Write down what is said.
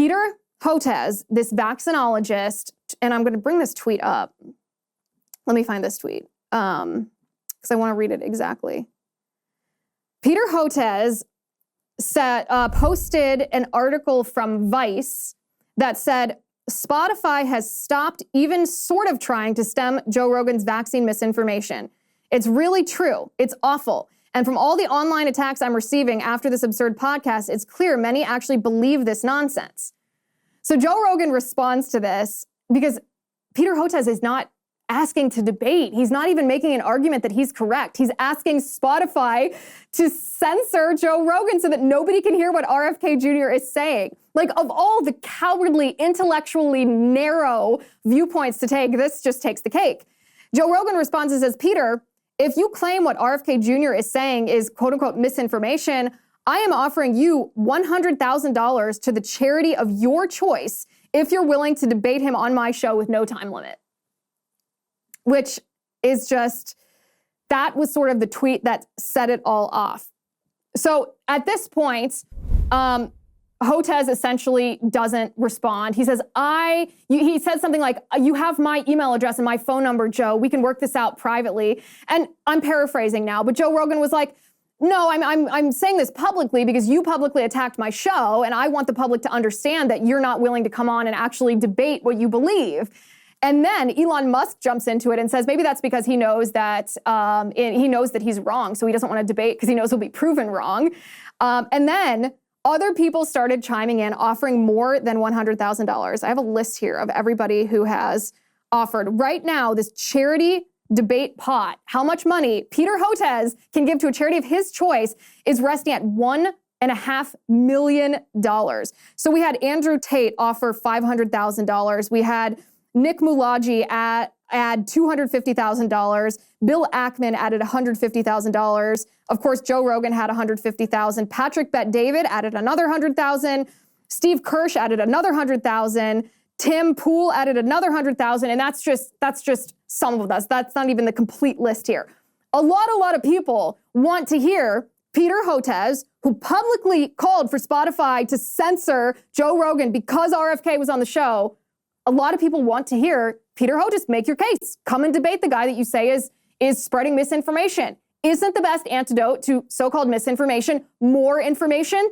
Peter Hotez, this vaccinologist, and I'm going to bring this tweet up. Let me find this tweet because I want to read it exactly. Peter Hotez posted an article from Vice that said, Spotify has stopped even sort of trying to stem Joe Rogan's vaccine misinformation. It's really true. It's awful. And from all the online attacks I'm receiving after this absurd podcast, it's clear many actually believe this nonsense. So Joe Rogan responds to this because Peter Hotez is not asking to debate. He's not even making an argument that he's correct. He's asking Spotify to censor Joe Rogan so that nobody can hear what RFK Jr. is saying. Like, of all the cowardly, intellectually narrow viewpoints to take, this just takes the cake. Joe Rogan responds and says, Peter, if you claim what RFK Jr. is saying is quote unquote misinformation, I am offering you $100,000 to the charity of your choice if you're willing to debate him on my show with no time limit. Which is just, that was sort of the tweet that set it all off. So at this point, Hotez essentially doesn't respond. He says, he said something like, you have my email address and my phone number, Joe. We can work this out privately. And I'm paraphrasing now, but Joe Rogan was like, no, I'm saying this publicly because you publicly attacked my show, and I want the public to understand that you're not willing to come on and actually debate what you believe. And then Elon Musk jumps into it and says maybe that's because he knows that he's wrong, so he doesn't want to debate because he knows he'll be proven wrong. And then other people started chiming in, offering more than $100,000. I have a list here of everybody who has offered. Right now, this charity debate pot, how much money Peter Hotez can give to a charity of his choice, is resting at $1.5 million. So we had Andrew Tate offer $500,000. We had Nick Mulaji add $250,000. Bill Ackman added $150,000. Of course, Joe Rogan had $150,000. Patrick Bet-David added another $100,000. Steve Kirsch added another $100,000. Tim Pool added another $100,000. And that's just some of us. That's not even the complete list here. A lot of people want to hear Peter Hotez, who publicly called for Spotify to censor Joe Rogan because RFK was on the show. A lot of people want to hear Peter Hotez make your case. Come and debate the guy that you say is spreading misinformation. Isn't the best antidote to so-called misinformation more information?